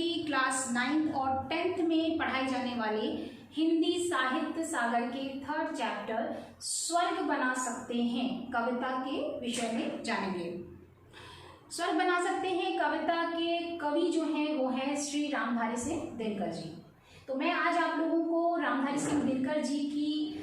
की class 9th और 10th में पढ़ाई जाने वाले हिंदी साहित्य सागर के 3rd चैप्टर स्वर्ग बना सकते हैं कविता के विषय में जानेंगे। स्वर्ग बना सकते हैं कविता के कवि जो हैं वो हैं श्री रामधारी सिंह दिनकर जी। तो मैं आज आप लोगों को रामधारी सिंह दिनकर जी की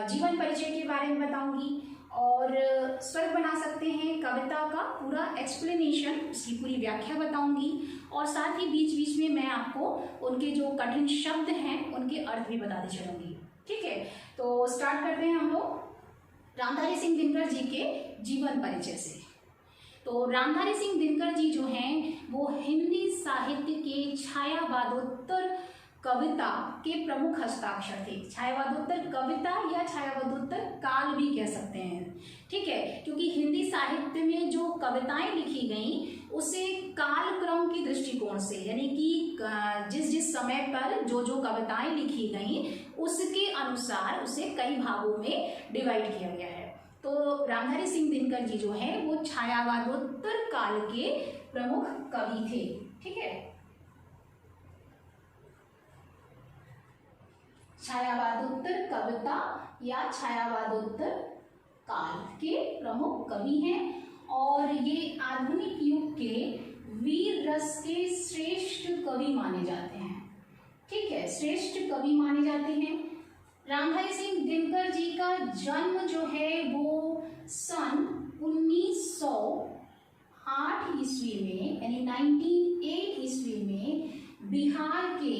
जीवन परिचय के बारे में बताऊंगी और स्वर्ग बना सकते हैं कविता का पूरा एक्सप्लेनेशन, उसकी पूरी व्याख्या बताऊंगी और साथ ही बीच बीच में मैं आपको उनके जो कठिन शब्द हैं उनके अर्थ भी बताती चलूंगी। ठीक है, तो स्टार्ट करते हैं हम लोग रामधारी सिंह दिनकर जी के जीवन परिचय से। तो रामधारी सिंह दिनकर जी जो हैं वो हिंदी साहित्य के छायावादोत्तर कविता के प्रमुख हस्ताक्षर थे। छायावादोत्तर कविता या छायावादोत्तर काल भी कह सकते हैं। ठीक है, क्योंकि हिंदी साहित्य में जो कविताएं लिखी गईं उसे कालक्रम की दृष्टिकोण से, यानी कि जिस जिस समय पर जो जो कविताएं लिखी गईं उसके अनुसार उसे कई भागों में डिवाइड किया गया है। तो रामधारी सिंह दिनकर जी जो हैं वो छायावादोत्तर काल के प्रमुख कवि थे। ठीक है, छायावादोत्तर कविता या छायावादोत्तर काल के प्रमुख कवि हैं और ये आधुनिक युग के वीर रस के श्रेष्ठ कवि माने जाते हैं। ठीक है, श्रेष्ठ कवि माने जाते हैं। रामधारी सिंह दिनकर जी का जन्म जो है वो सन 1908 ईस्वी में, यानी 1908 ईस्वी में बिहार के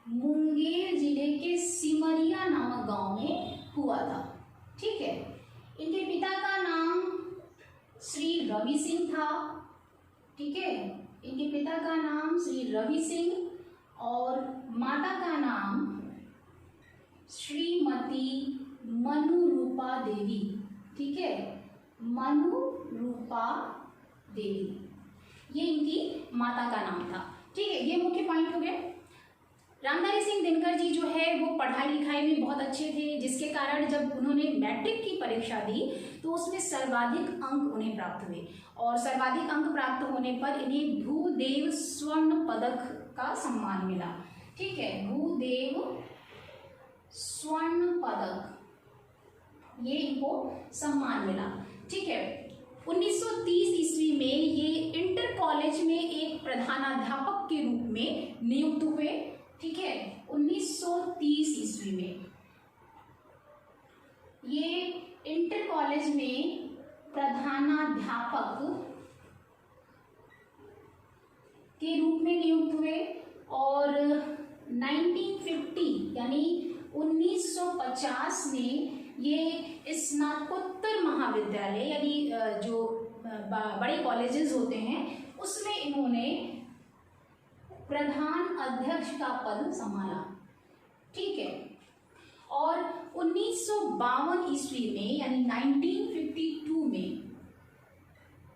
मुंगेर जिले के सिमरिया नामक गांव में हुआ था। ठीक है, इनके पिता का नाम श्री रवि सिंह था। ठीक है, इनके पिता का नाम श्री रवि सिंह और माता का नाम श्रीमती मनुरूपा देवी। ठीक है, मनुरूपा देवी, ये इनकी माता का नाम था। ठीक है, ये मुख्य पॉइंट हो गए। रामधारी सिंह दिनकर जी जो है वो पढ़ाई लिखाई में बहुत अच्छे थे, जिसके कारण जब उन्होंने मैट्रिक की परीक्षा दी तो उसमें सर्वाधिक अंक उन्हें प्राप्त हुए और सर्वाधिक अंक प्राप्त होने पर इन्हें भूदेव स्वर्ण पदक का सम्मान मिला। ठीक है, भूदेव स्वर्ण पदक, ये इनको सम्मान मिला। ठीक है, 1930 ईस्वी में ये इंटर कॉलेज में एक प्रधानाध्यापक के रूप में नियुक्त हुए। ठीक है, 1930 ईस्वी में ये इंटर कॉलेज में प्रधानाध्यापक के रूप में नियुक्त हुए और 1950 यानी 1950 में ये स्नातकोत्तर महाविद्यालय यानी जो बड़े कॉलेजेस होते हैं उसमें इन्होंने प्रधान अध्यक्ष का पद संभाला। ठीक है, और 1952 ईस्वी में यानी 1952 में,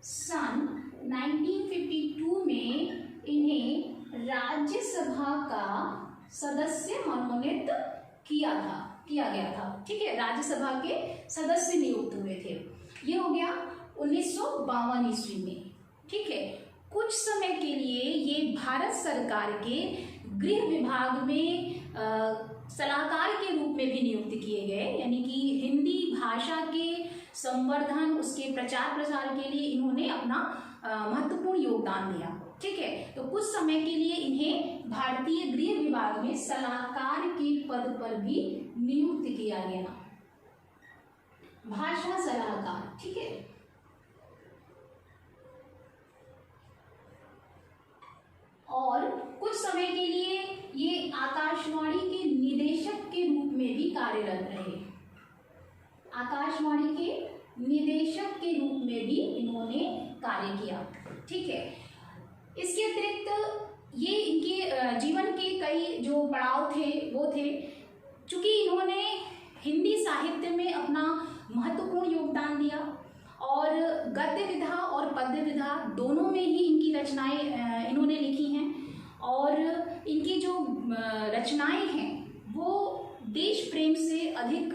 सन 1952 में इन्हें राज्यसभा का सदस्य मनोनीत किया गया था। ठीक है, राज्यसभा के सदस्य नियुक्त हुए थे। ये हो गया 1952 ईस्वी में। ठीक है, कुछ समय के लिए ये भारत सरकार के गृह विभाग में सलाहकार के रूप में भी नियुक्त किए गए, यानी कि हिंदी भाषा के संवर्धन, उसके प्रचार प्रसार के लिए इन्होंने अपना महत्वपूर्ण योगदान दिया। ठीक है, तो कुछ समय के लिए इन्हें भारतीय गृह विभाग में सलाहकार के पद पर भी नियुक्त किया गया, भाषा सलाहकार। ठीक है, और कुछ समय के लिए ये आकाशवाणी के निदेशक के रूप में भी कार्यरत रहे। आकाशवाणी के निदेशक के रूप में भी इन्होंने कार्य किया। ठीक है, इसके अतिरिक्त ये इनके जीवन के कई जो पड़ाव थे वो थे, चूंकि इन्होंने हिंदी साहित्य में अपना महत्वपूर्ण योगदान दिया और गद्य विधा और पद्य विधा दोनों में ही इनकी रचनाएं इन्होंने लिखी हैं और इनकी जो रचनाएं हैं वो देश प्रेम से अधिक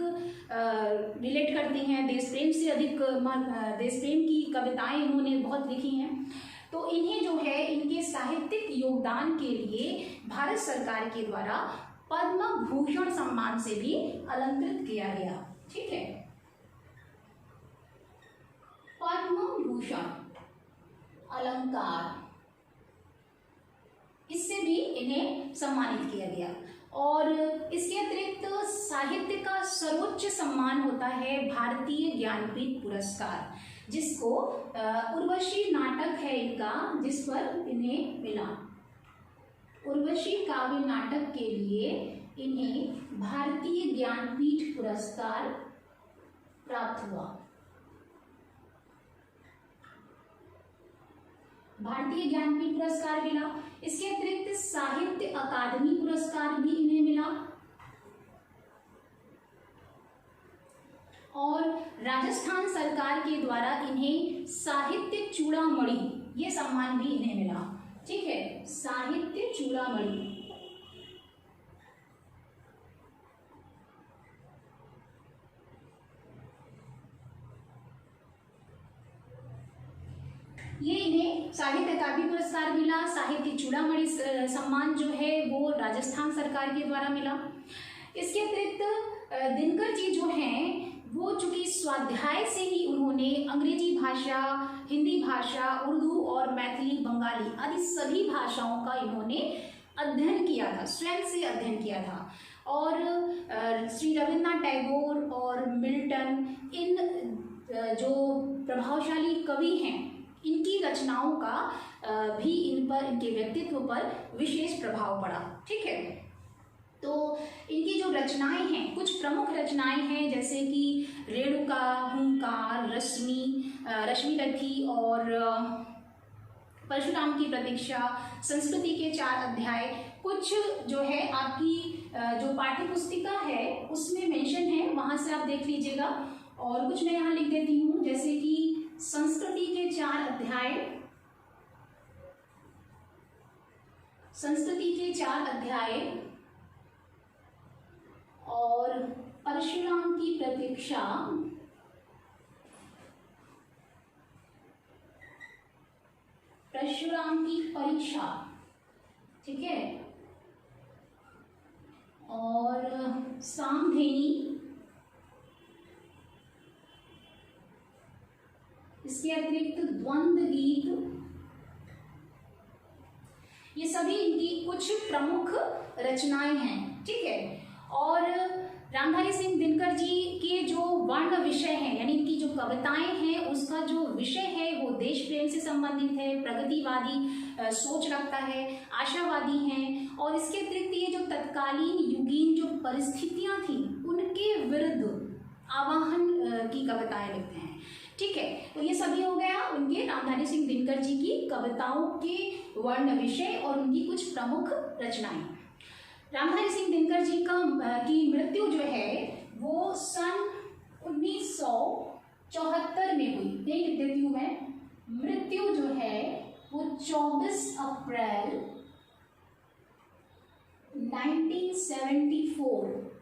रिलेट करते हैं, देश प्रेम से अधिक देश प्रेम की कविताएं इन्होंने बहुत लिखी हैं। तो इन्हें जो है इनके साहित्यिक योगदान के लिए भारत सरकार के द्वारा पद्म भूषण सम्मान से भी अलंकृत किया गया। ठीक है, पद्म भूषण अलंकार, इससे भी इन्हें सम्मानित किया गया। और इसके अतिरिक्त साहित्य का सर्वोच्च सम्मान होता है भारतीय ज्ञानपीठ पुरस्कार, जिसको उर्वशी नाटक है इनका, जिस पर इन्हें मिला। उर्वशी काव्य नाटक के लिए इन्हें भारतीय ज्ञानपीठ पुरस्कार प्राप्त हुआ। भारतीय ज्ञानपीठ पुरस्कार मिला। इसके अतिरिक्त साहित्य अकादमी पुरस्कार भी इन्हें मिला और राजस्थान सरकार के द्वारा इन्हें साहित्य चूड़ामणि, ये सम्मान भी इन्हें मिला। ठीक है, साहित्य चूड़ामणि। ये इन्हें साहित्य अकादमी पुरस्कार मिला। साहित्य चूड़ामणि सम्मान जो है वो राजस्थान सरकार के द्वारा मिला। इसके अतिरिक्त दिनकर जी जो हैं वो चूंकि स्वाध्याय से ही उन्होंने अंग्रेजी भाषा, हिंदी भाषा, उर्दू और मैथिली, बंगाली आदि सभी भाषाओं का इन्होंने अध्ययन किया था, स्वयं से अध्ययन किया था। और श्री रविन्द्रनाथ टैगोर और मिल्टन, इन जो प्रभावशाली कवि हैं, इनकी रचनाओं का भी इन पर, इनके व्यक्तित्व पर विशेष प्रभाव पड़ा। ठीक है, तो इनकी जो रचनाएं हैं, कुछ प्रमुख रचनाएं हैं जैसे कि रेणुका, हुंकार, रश्मि रथी और परशुराम की प्रतीक्षा, संस्कृति के 4 अध्याय। कुछ जो है आपकी जो पाठ्य पुस्तिका है उसमें मेंशन है, वहां से आप देख लीजिएगा। और कुछ मैं यहाँ लिख देती हूँ, जैसे कि संस्कृति के 4 अध्याय, संस्कृति के 4 अध्याय और परशुराम की प्रतीक्षा, परशुराम की परीक्षा। ठीक है, और सामधेनी, इसके अतिरिक्त द्वंद्व गीत, ये सभी इनकी कुछ प्रमुख रचनाएं हैं। ठीक है, और रामधारी सिंह दिनकर जी के जो वर्ण विषय हैं, यानी इनकी जो कविताएं हैं, उसका जो विषय है वो देश प्रेम से संबंधित है, प्रगतिवादी सोच रखता है, आशावादी हैं। और इसके अतिरिक्त ये जो तत्कालीन युगीन जो परिस्थितियां थी उनके विरुद्ध आवाहन की कविताएं लिखते हैं। ठीक है, तो ये सभी हो गया उनके रामधारी सिंह दिनकर जी की कविताओं के वर्ण विषय और उनकी कुछ प्रमुख रचनाएं। रामधारी सिंह दिनकर जी की मृत्यु जो है वो सन 1974 में हुई। यही लिख देती हूँ मैं, मृत्यु जो है वो 24 अप्रैल 1974,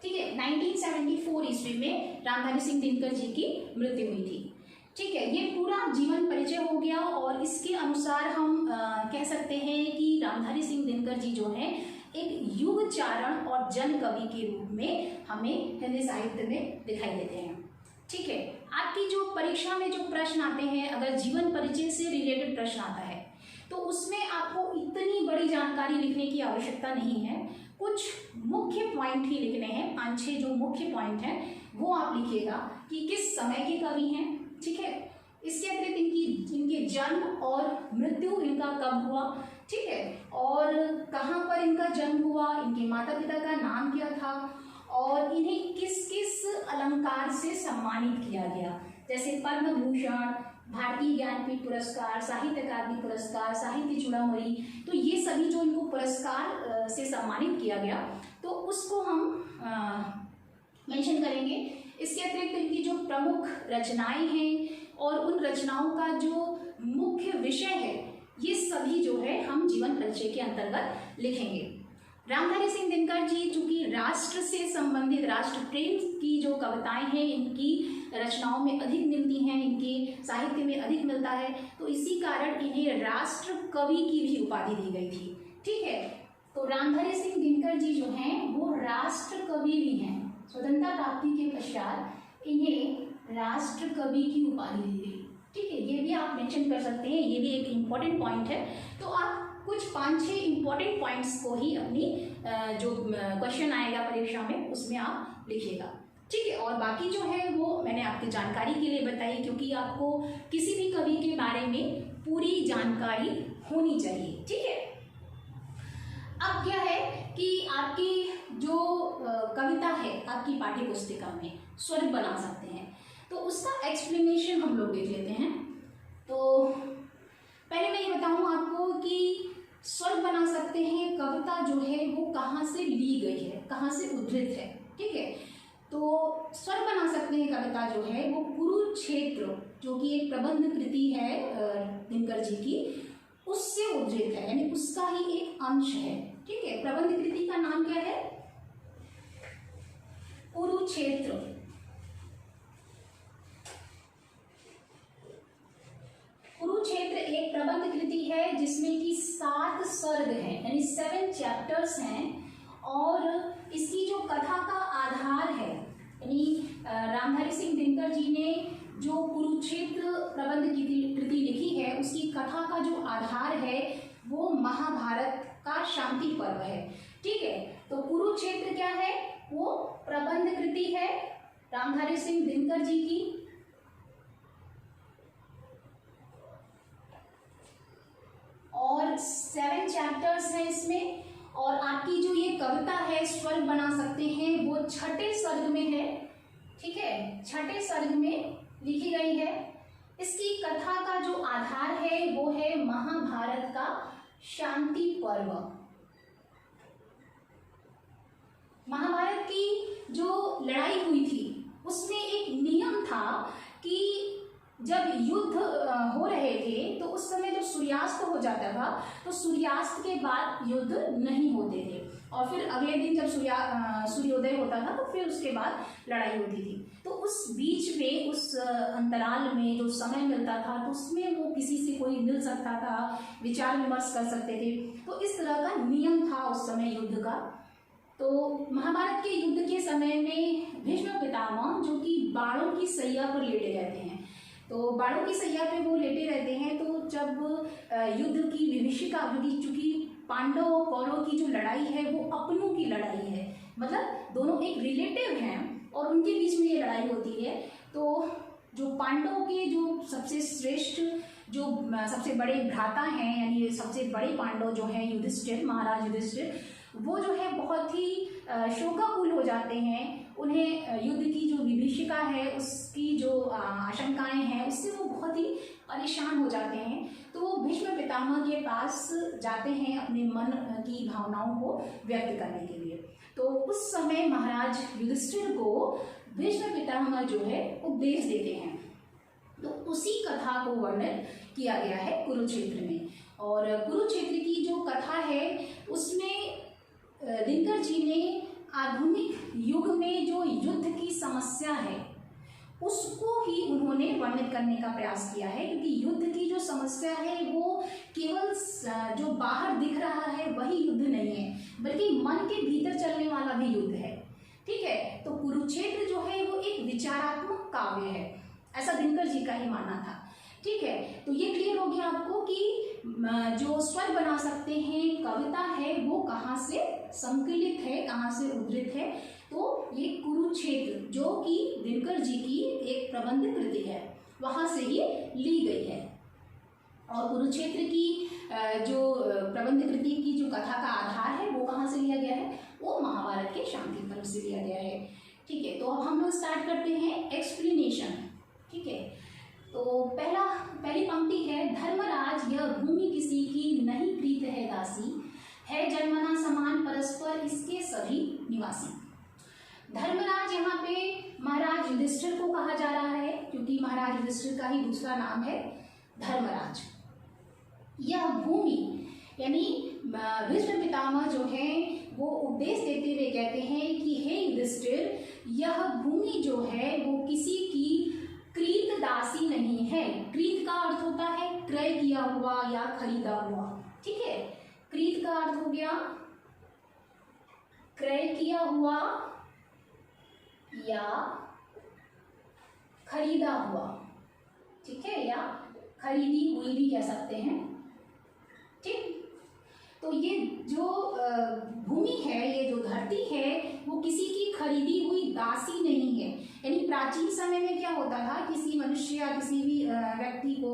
ठीक है, 1974 ईस्वी में रामधारी सिंह दिनकर जी की मृत्यु हुई थी। ठीक है, ये पूरा जीवन परिचय हो गया और इसके अनुसार हम कह सकते हैं कि रामधारी सिंह दिनकर जी जो हैं एक युग चारण और जन कवि के रूप में हमें हिंदी साहित्य में दिखाई देते हैं। ठीक है, आपकी जो परीक्षा में जो प्रश्न आते हैं, अगर जीवन परिचय से रिलेटेड प्रश्न आता है तो उसमें आपको इतनी बड़ी जानकारी लिखने की आवश्यकता नहीं है, कुछ मुख्य पॉइंट ही लिखने हैं। 5-6 जो मुख्य पॉइंट हैं वो आप लिखिएगा कि किस समय के कवि हैं। ठीक है, इसके अतिरिक्त इनके जन्म और मृत्यु इनका कब हुआ। ठीक है, और कहाँ पर इनका जन्म हुआ, इनके माता पिता का नाम क्या था और इन्हें किस किस अलंकार से सम्मानित किया गया, जैसे पद्म भूषण, भारतीय ज्ञानपीठ पुरस्कार, साहित्य अकादमी पुरस्कार, साहित्य चूड़ामणि। तो ये सभी जो इनको पुरस्कार से सम्मानित किया गया तो उसको हम मेंशन करेंगे। इसके अतिरिक्त इनकी जो प्रमुख रचनाएं हैं और उन रचनाओं का जो मुख्य विषय है, ये सभी जो है हम जीवन परिचय के अंतर्गत लिखेंगे। रामधारी सिंह दिनकर जी चूंकि राष्ट्र से संबंधित, राष्ट्र प्रेम की जो कविताएं हैं इनकी रचनाओं में अधिक मिलती हैं, इनके साहित्य में अधिक मिलता है, तो इसी कारण इन्हें राष्ट्र कवि की भी उपाधि दी गई थी। ठीक है, तो रामधारी सिंह दिनकर जी जो हैं वो राष्ट्र कवि भी हैं। स्वतंत्रता प्राप्ति के पश्चात इन्हें राष्ट्र कवि की उपाधि दी गई। ठीक है, ये भी आप मेंशन कर सकते हैं, ये भी एक इम्पॉर्टेंट पॉइंट है। तो आप कुछ 5-6 इम्पॉर्टेंट पॉइंट्स को ही अपनी जो क्वेश्चन आएगा परीक्षा में उसमें आप लिखिएगा। ठीक है, और बाकी जो है वो मैंने आपकी जानकारी के लिए बताई, क्योंकि आपको किसी भी कवि के बारे में पूरी जानकारी होनी चाहिए। ठीक है, अब क्या है कि आपकी जो कविता है आपकी पाठ्य पुस्तिका में स्वर्ग बना सकते हैं, तो उसका एक्सप्लेनेशन हम लोग देख लेते हैं। तो पहले मैं ये बताऊं आपको कि स्वर्ग बना सकते हैं कविता जो है वो कहाँ से ली गई है, कहाँ से उद्धृत है। ठीक है, तो स्वर्ग बना सकते हैं कविता जो है वो कुरुक्षेत्र, जो कि एक प्रबंध कृति है दिनकर जी की, उससे उद्धृत है, यानी उसका ही एक अंश है। ठीक है, प्रबंध कृति का नाम क्या है? कुरुक्षेत्र। कुरुक्षेत्र एक प्रबंध कृति है जिसमें कि 7 सर्ग हैं, यानी 7 चैप्टर्स हैं, और इसकी जो कथा का आधार है, यानी रामधारी सिंह दिनकर जी ने जो कुरुक्षेत्र प्रबंध कृति लिखी है उसकी कथा का जो आधार है वो महाभारत का शांति पर्व है। ठीक है, तो कुरुक्षेत्र क्या है? वो प्रबंध कृति है रामधारी सिंह दिनकर जी की, और 7 चैप्टर्स हैं इसमें, और आपकी जो ये कविता है स्वर्ग बना सकते हैं वो 6ठे सर्ग में है। ठीक है, 6ठे सर्ग में लिखी गई है। इसकी कथा का जो आधार है वो है महाभारत का शांति पर्व। महाभारत की जो लड़ाई हुई थी उसमें एक नियम था कि जब युद्ध हो रहे थे तो उस समय जब सूर्यास्त हो जाता था तो सूर्यास्त के बाद युद्ध नहीं होते थे, और फिर अगले दिन जब सूर्योदय होता था तो फिर उसके बाद लड़ाई होती थी। तो उस बीच में, उस अंतराल में जो समय मिलता था तो उसमें वो किसी से कोई मिल सकता था, विचार विमर्श कर सकते थे। तो इस तरह का नियम था उस समय युद्ध का। तो महाभारत के युद्ध के समय में भीष्म पितामह जो कि बाणों की सैया पर लेटे रहते हैं, तो बाणों की सैया पे वो लेटे रहते हैं, तो जब युद्ध की विभीषिका, चूंकि पांडव और कौरव की जो लड़ाई है वो अपनों की लड़ाई है, मतलब दोनों एक रिलेटिव हैं और उनके बीच में ये लड़ाई होती है। तो जो पांडवों के जो सबसे श्रेष्ठ, जो सबसे बड़े भ्राता हैं, यानी सबसे बड़े पांडव जो हैं युधिष्ठिर, महाराज युधिष्ठिर, वो जो है बहुत ही शोकाकुल हो जाते हैं। उन्हें युद्ध की जो विभीषिका है उसकी जो आशंकाएं हैं उससे वो बहुत ही परेशान हो जाते हैं। तो वो भीष्म पितामह के पास जाते हैं अपने मन की भावनाओं को व्यक्त करने के लिए। तो उस समय महाराज युधिष्ठिर को भीष्म पितामह जो है उपदेश देते हैं। तो उसी कथा को वर्णन किया गया है कुरुक्षेत्र में। और कुरुक्षेत्र की जो कथा है उसमें दिनकर जी ने आधुनिक युग में जो युद्ध की समस्या है उसको ही उन्होंने वर्णित करने का प्रयास किया है, क्योंकि युद्ध की जो समस्या है वो केवल जो बाहर दिख रहा है वही युद्ध नहीं है, बल्कि मन के भीतर चलने वाला भी युद्ध है। ठीक है, तो कुरुक्षेत्र जो है वो एक विचारात्मक काव्य है, ऐसा दिनकर जी का ही मानना था। ठीक है, तो ये क्लियर हो गया आपको कि जो स्वर बना सकते हैं कविता है वो कहाँ से संकलित है, कहाँ से उद्धृत है। तो ये कुरुक्षेत्र जो कि दिनकर जी की एक प्रबंध कृति है वहाँ से ही ली गई है। और कुरुक्षेत्र की जो प्रबंध कृति की जो कथा का आधार है वो कहाँ से लिया गया है, वो महाभारत के शांति पर्व से लिया गया है। ठीक है, तो अब हम लोग स्टार्ट करते हैं एक्सप्लेनेशन। ठीक है, तो पहली पंक्ति है, धर्मराज यह भूमि किसी की नहीं प्रीत है दासी, है जन्मना समान परस्पर इसके सभी निवासी। धर्मराज यहाँ पे महाराज युधिष्ठिर को कहा जा रहा है, क्योंकि महाराज युधिष्ठिर का ही दूसरा नाम है धर्मराज। यह भूमि यानी भीष्म पितामह जो है वो उपदेश देते हुए कहते हैं कि हे युधिष्ठिर, यह भूमि जो है वो किसी की क्रीत दासी नहीं है। क्रीत का अर्थ होता है क्रय किया हुआ या खरीदा हुआ, ठीक है। क्रीत का अर्थ हो गया क्रय किया हुआ या खरीदा हुआ, ठीक है, या खरीदी हुई भी कह सकते हैं, ठीक। तो ये जो भूमि है, ये जो धरती है, वो किसी की खरीदी हुई दासी नहीं है। यानी प्राचीन समय में क्या होता था, किसी मनुष्य या किसी भी व्यक्ति को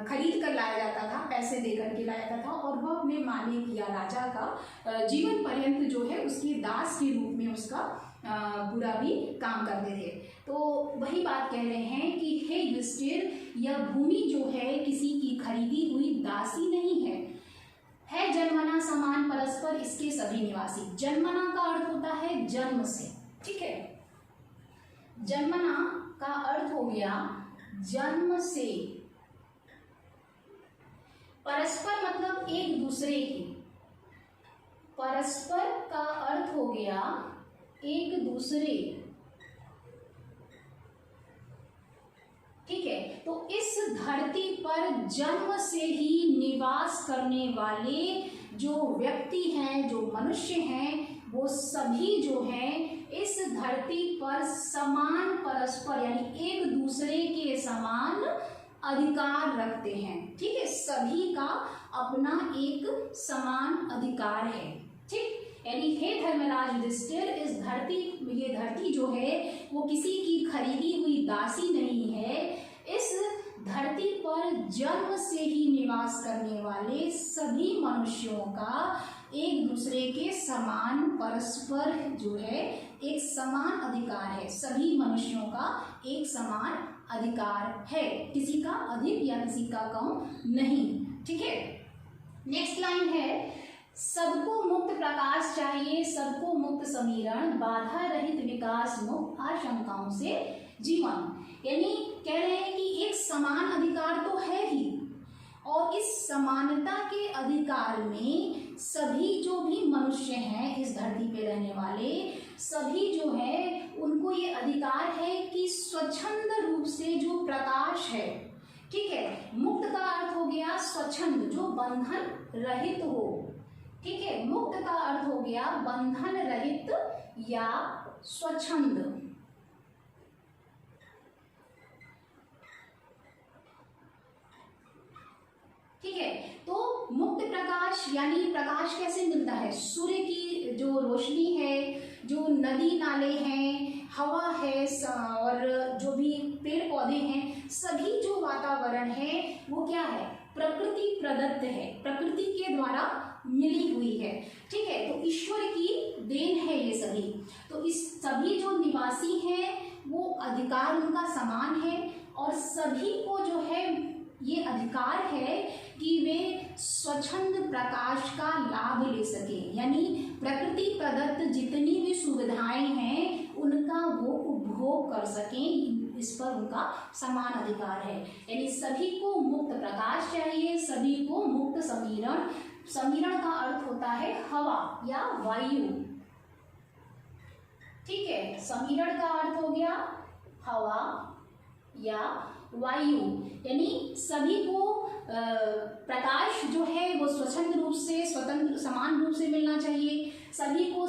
खरीद कर लाया जाता था, पैसे देकर के लाया जाता था, और वह अपने मालिक या राजा का जीवन पर्यंत जो है उसकी दास के रूप में उसका पूरा भी काम करते थे। तो वही बात कह रहे हैं कि हे युधिष्ठिर, यह भूमि जो है किसी की खरीदी हुई दासी नहीं है जन्मना समान परस्पर इसके सभी निवासी। जन्मना का अर्थ होता है जन्म से, ठीक है। जन्मना का अर्थ हो गया जन्म से। परस्पर मतलब एक दूसरे की। परस्पर का अर्थ हो गया एक दूसरे, ठीक है। तो इस धरती पर जन्म से ही निवास करने वाले जो व्यक्ति हैं, जो मनुष्य हैं, वो सभी जो हैं इस धरती पर समान परस्पर यानी एक दूसरे के समान अधिकार रखते हैं, ठीक है। सभी का अपना एक समान अधिकार है, ठीक। यानी हे धर्मराज युधिष्ठिर, इस धरती, ये धरती जो है वो किसी की खरीदी हुई दासी नहीं है। इस धरती पर जन्म से ही निवास करने वाले सभी मनुष्यों का एक दूसरे के समान परस्पर जो है एक समान अधिकार है। सभी मनुष्यों का एक समान अधिकार है, किसी का अधिक या किसी का कम नहीं, ठीक है। नेक्स्ट लाइन है, सबको मुक्त प्रकाश चाहिए, सबको मुक्त समीरण, बाधा रहित विकास, मुक्त आशंकाओं से जीवन। यानी कह रहे हैं कि एक समान अधिकार तो है ही, और इस समानता के अधिकार में सभी जो भी मनुष्य हैं इस धरती पे रहने वाले सभी जो है उनको ये अधिकार है कि स्वच्छंद रूप से जो प्रकाश है, ठीक है। मुक्त का अर्थ हो गया स्वच्छंद, जो बंधन रहित हो, ठीक है। मुक्त का अर्थ हो गया बंधन रहित या स्वच्छंद, ठीक है। तो मुक्त प्रकाश यानी प्रकाश कैसे मिलता है? सूर्य की जो रोशनी है, जो नदी नाले हैं, हवा है, और जो भी पेड़ पौधे हैं, सभी जो वातावरण है वो क्या है? प्रकृति प्रदत्त है, प्रकृति के द्वारा मिली हुई है, ठीक है। तो ईश्वर की देन है ये सभी। तो इस सभी जो निवासी हैं वो अधिकार उनका समान है, और सभी को जो है ये अधिकार है कि वे स्वच्छंद प्रकाश का लाभ ले सके, यानी प्रकृति प्रदत्त जितनी भी सुविधाएं हैं उनका वो उपभोग कर सकें, इस पर उनका समान अधिकार है। यानी सभी को मुक्त प्रकाश चाहिए, सभी को मुक्त समीरण। समीरण का अर्थ होता है हवा या वायु, ठीक है। समीरण का अर्थ हो गया हवा या वायु, यानी सभी को प्रकाश जो है वो स्वच्छंद रूप से, स्वतंत्र समान रूप से मिलना चाहिए। सभी को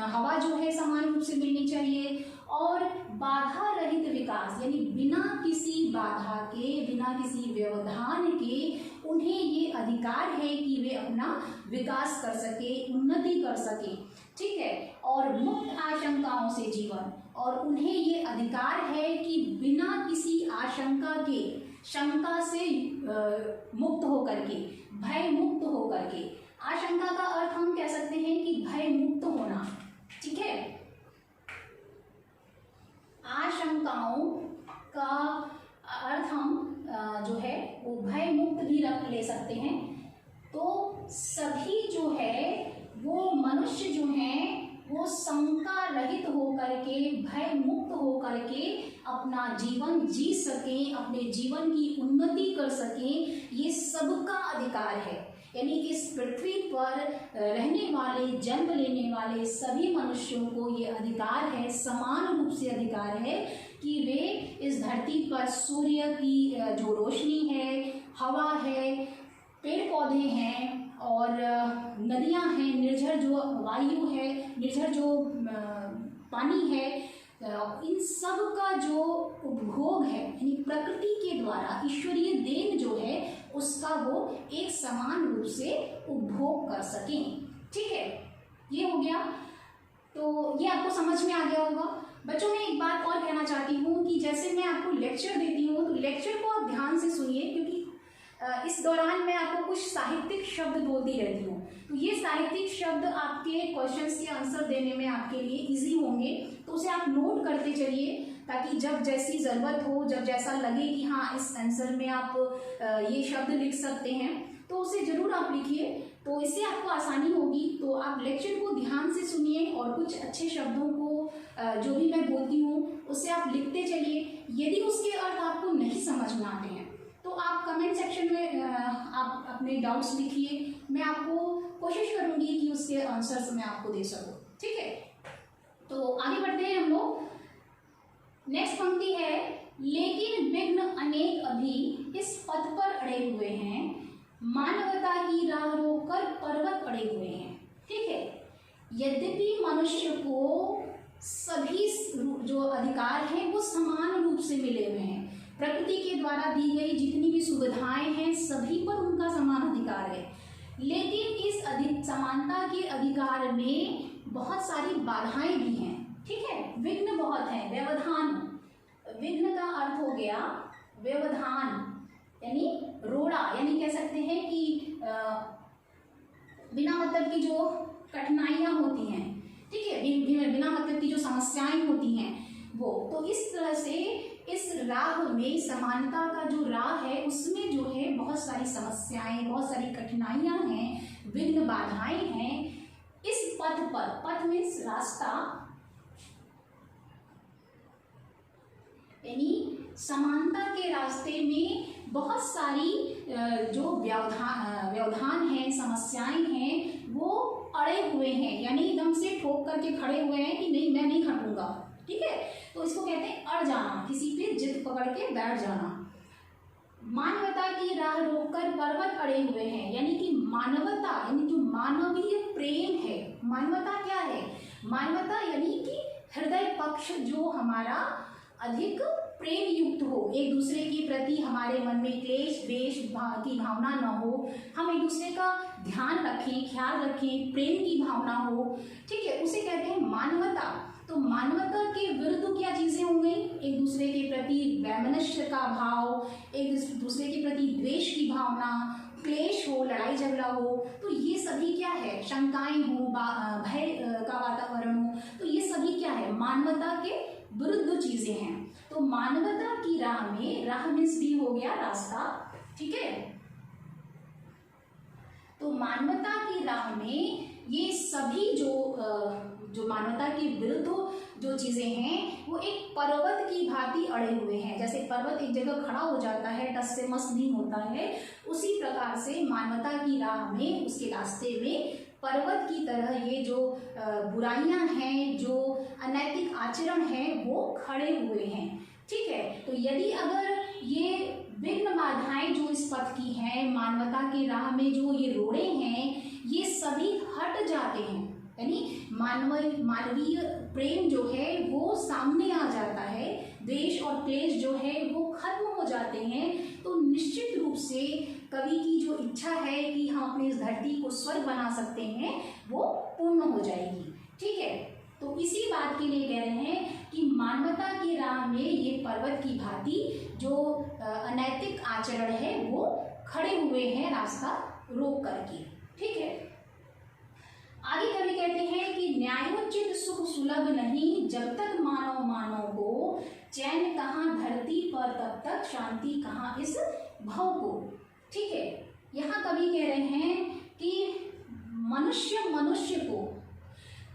हवा जो है समान रूप से मिलनी चाहिए, और बाधा रहित विकास यानी बिना किसी बाधा के, बिना किसी व्यवधान के उन्हें ये अधिकार है कि वे अपना विकास कर सके, उन्नति कर सके, ठीक है। और मुक्त आशंकाओं से जीवन, और उन्हें ये अधिकार है कि बिना किसी आशंका के, शंका से मुक्त होकर के, भय मुक्त होकर के। आशंका का अर्थ हम कह सकते हैं कि भय मुक्त होना, ठीक है। आशंकाओं का अर्थ हम जो है वो भय मुक्त भी रख ले सकते हैं। तो सभी जो है वो मनुष्य जो हैं वो शंका रहित होकर के, भय मुक्त होकर के अपना जीवन जी सकें, अपने जीवन की उन्नति कर सकें, ये सबका अधिकार है। यानी कि इस पृथ्वी पर रहने वाले, जन्म लेने वाले सभी मनुष्यों को ये अधिकार है, समान रूप से अधिकार है कि वे इस धरती पर सूर्य की जो रोशनी है, हवा है, पेड़ पौधे हैं और नदियां हैं, निर्झर जो वायु है, निर्झर जो पानी है, इन सब का जो उपभोग है, यानी प्रकृति के द्वारा ईश्वरीय देन जो है उसका वो एक समान रूप से उपभोग कर सकें। ठीक है, ये हो गया। तो ये आपको समझ में आ गया होगा। बच्चों, मैं एक बात और कहना चाहती हूँ कि जैसे मैं आपको लेक्चर देती हूँ तो लेक्चर को आप ध्यान से सुनिए, क्योंकि इस दौरान मैं आपको कुछ साहित्यिक शब्द बोलती रहती हूँ। तो ये साहित्यिक शब्द आपके क्वेश्चंस के आंसर देने में आपके लिए इजी होंगे, तो उसे आप नोट करते चलिए, ताकि जब जैसी ज़रूरत हो, जब जैसा लगे कि हाँ इस आंसर में आप ये शब्द लिख सकते हैं, तो उसे ज़रूर आप लिखिए। तो इससे आपको आसानी होगी। तो आप लेक्चर को ध्यान से सुनिए और कुछ अच्छे शब्दों को जो भी मैं बोलती हूँ उससे आप लिखते चलिए। यदि उसके अर्थ आपको नहीं समझ में आते हैं तो आप कमेंट सेक्शन में आप अपने डाउट्स लिखिए, मैं आपको कोशिश करूँगी कि उसके आंसर्स मैं आपको दे सकूँ। ठीक है, तो आगे बढ़ते हैं हम लोग। नेक्स्ट पंक्ति है, लेकिन विघ्न अनेक अभी इस पथ पर अड़े हुए हैं, मानवता की राह रोककर पर्वत अड़े हुए हैं। ठीक है, यद्यपि मनुष्य को सभी जो अधिकार हैं वो समान रूप से मिले हुए हैं, प्रकृति के द्वारा दी गई जितनी भी सुविधाएं हैं सभी पर उनका समान अधिकार है, लेकिन इस समानता के अधिकार में बहुत सारी बाधाएं भी हैं। ठीक है, विघ्न बहुत है। व्यवधान, विघ्न का अर्थ हो गया व्यवधान, यानी रोड़ा, यानी कह सकते हैं कि बिना मतलब की जो कठिनाइयाँ होती हैं। ठीक है, बिना मतलब की जो समस्याएं होती हैं वो, तो इस तरह से इस राह में, समानता का जो राह है उसमें जो है बहुत सारी समस्याएं, बहुत सारी कठिनाइयां हैं, विघ्न बाधाएं हैं। इस पथ पर, पथ में रास्ता, यानी समानता के रास्ते में बहुत सारी जो व्यवधान हैं, समस्याएं हैं, वो अड़े हुए हैं, यानी एकदम से ठोक करके खड़े हुए हैं कि नहीं, मैं नहीं हटूंगा। ठीक है, तो इसको कहते हैं अड़ जाना, किसी पे जिद पकड़ के बैठ जाना। मानवता की राह रोककर पर्वत अड़े हुए हैं, यानी कि मानवता, यानी जो मानवीय प्रेम है। मानवता क्या है? मानवता यानी कि हृदय पक्ष जो हमारा अधिक प्रेम युक्त हो, एक दूसरे के प्रति हमारे मन में क्लेश द्वेष की भावना न हो, हम एक दूसरे का ध्यान रखें, ख्याल रखें, प्रेम की भावना हो। ठीक है, उसे कहते हैं मानवता। तो मानवता के विरुद्ध क्या चीजें हो गई? एक दूसरे के प्रति वैमनस्य का भाव, एक दूसरे के प्रति द्वेष की भावना, क्लेश हो, लड़ाई झगड़ा हो, तो ये सभी क्या है? शंकाएं हो, भय का वातावरण हो, तो ये सभी क्या है? मानवता के विरुद्ध चीजें हैं। तो मानवता की राह में, राह मीन्स भी हो गया रास्ता। ठीक है, तो मानवता की राह में ये सभी जो मानवता के विरुद्ध जो चीजें हैं वो एक पर्वत की भांति अड़े हुए हैं। जैसे पर्वत एक जगह खड़ा हो जाता है, टस से मस नहीं होता है, उसी प्रकार से मानवता की राह में, उसके रास्ते में पर्वत की तरह ये जो बुराइयां हैं, जो अनैतिक आचरण है, वो खड़े हुए हैं। ठीक है, तो यदि अगर ये विघ्न बाधाएं जो इस पथ की हैं, मानवता के राह में जो ये रोड़े हैं, ये सभी हट जाते हैं, यानी मानवीय प्रेम जो है वो सामने आ जाता है, द्वेष और क्लेश जो है वो खत्म हो जाते हैं, तो निश्चित रूप से कवि की जो इच्छा है कि हम अपनी इस धरती को स्वर्ग बना सकते हैं वो पूर्ण हो जाएगी। ठीक है, तो इसी बात के लिए कह रहे हैं कि मानवता की राह में ये पर्वत की भांति जो अनैतिक आचरण है वो खड़े हुए हैं रास्ता रोक करके। ठीक है, आगे कवि कहते हैं कि न्यायोचित सुख सुलभ नहीं, जब तक मानव को चैन कहाँ धरती पर, तब तक शांति कहाँ इस भव को। ठीक है, यहाँ कवि कह रहे हैं कि मनुष्य को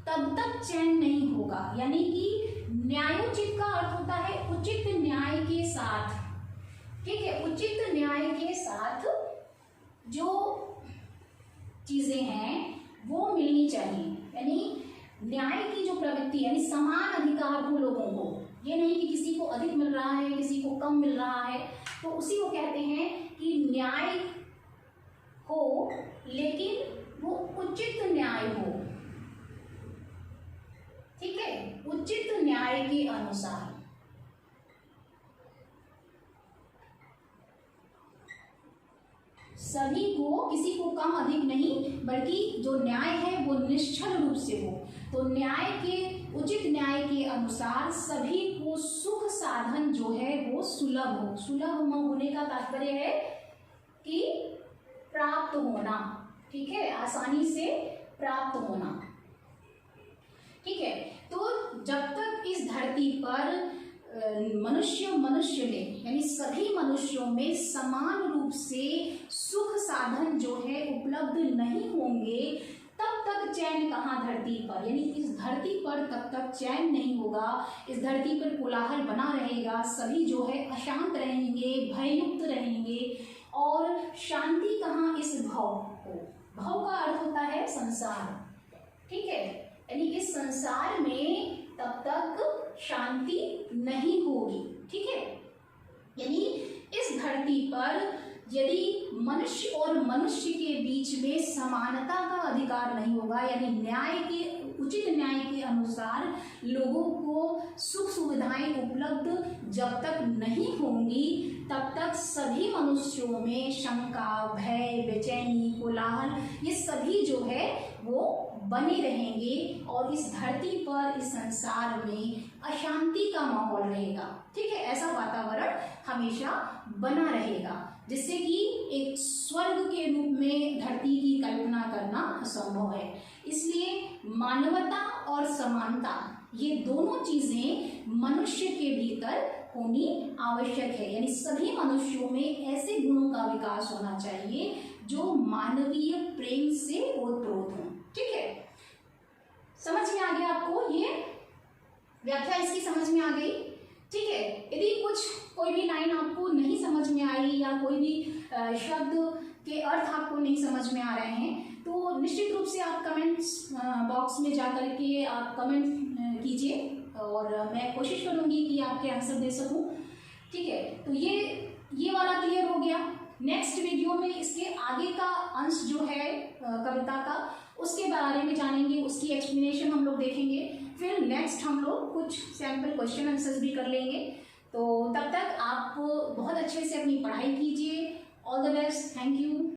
तब तक चैन नहीं होगा, यानी कि न्यायोचित का अर्थ होता है उचित न्याय के साथ। ठीक है, उचित न्याय के साथ जो चीजें हैं वो मिलनी चाहिए, यानी न्याय की जो प्रवृत्ति यानी समान अधिकार हो लोगों को, ये नहीं कि किसी को अधिक मिल रहा है किसी को कम मिल रहा है, तो उसी को कहते हैं कि न्याय हो लेकिन वो उचित न्याय हो, ठीक है, उचित न्याय के अनुसार। सभी को, किसी को कम अधिक नहीं, बल्कि जो न्याय है वो निश्चल रूप से हो। तो न्याय के, उचित न्याय के अनुसार सभी को सुख साधन जो है वो सुलभ हो। सुलभ होने का तात्पर्य है कि प्राप्त होना, ठीक है, आसानी से प्राप्त होना, ठीक है। तो जब तक इस धरती पर मनुष्य में यानी सभी मनुष्यों में समान रूप से सुख साधन जो है उपलब्ध नहीं होंगे, तब तक चैन कहाँ धरती पर, यानी इस धरती पर तब तक चैन नहीं होगा। इस धरती पर कोलाहल बना रहेगा, सभी जो है अशांत रहेंगे, भययुक्त रहेंगे, और शांति कहाँ, इस भव को, भव का अर्थ होता है संसार, ठीक है, यानी इस संसार में तब तक शांति नहीं होगी, ठीक है। यानी इस धरती पर यदि मनुष्य और मनुष्य के बीच में समानता का अधिकार नहीं होगा, यानी न्याय के, उचित न्याय के अनुसार लोगों को सुख सुविधाएं उपलब्ध जब तक नहीं होंगी, तब तक सभी मनुष्यों में शंका, भय, बेचैनी, कोलाहल, ये सभी जो है वो बने रहेंगे, और इस धरती पर, इस संसार में अशांति का माहौल रहेगा, ठीक है। ऐसा वातावरण हमेशा बना रहेगा, जिससे कि एक स्वर्ग के रूप में धरती की कल्पना करना असंभव है। इसलिए मानवता और समानता, ये दोनों चीजें मनुष्य के भीतर होनी आवश्यक है, यानी सभी मनुष्यों में ऐसे गुणों का विकास होना चाहिए जो मानवीय प्रेम से ओतप्रोत हों, ठीक है। समझ में आ गया आपको, ये व्याख्या इसकी समझ में आ गई, ठीक है। यदि कुछ कोई भी लाइन आपको नहीं समझ में आई या कोई भी शब्द के अर्थ आपको नहीं समझ में आ रहे हैं, तो निश्चित रूप से आप कमेंट्स बॉक्स में जा कर के आप कमेंट कीजिए, और मैं कोशिश करूंगी कि आपके आंसर दे सकूं, ठीक है। तो ये वाला क्लियर हो गया। नेक्स्ट वीडियो में इसके आगे का अंश जो है कविता का, उसके बारे में जानेंगे, उसकी एक्सप्लेनेशन हम लोग देखेंगे, फिर नेक्स्ट हम लोग कुछ सैम्पल क्वेश्चन आंसर्स भी कर लेंगे। तो तब तक आप बहुत अच्छे से अपनी पढ़ाई कीजिए। All the best, thank you.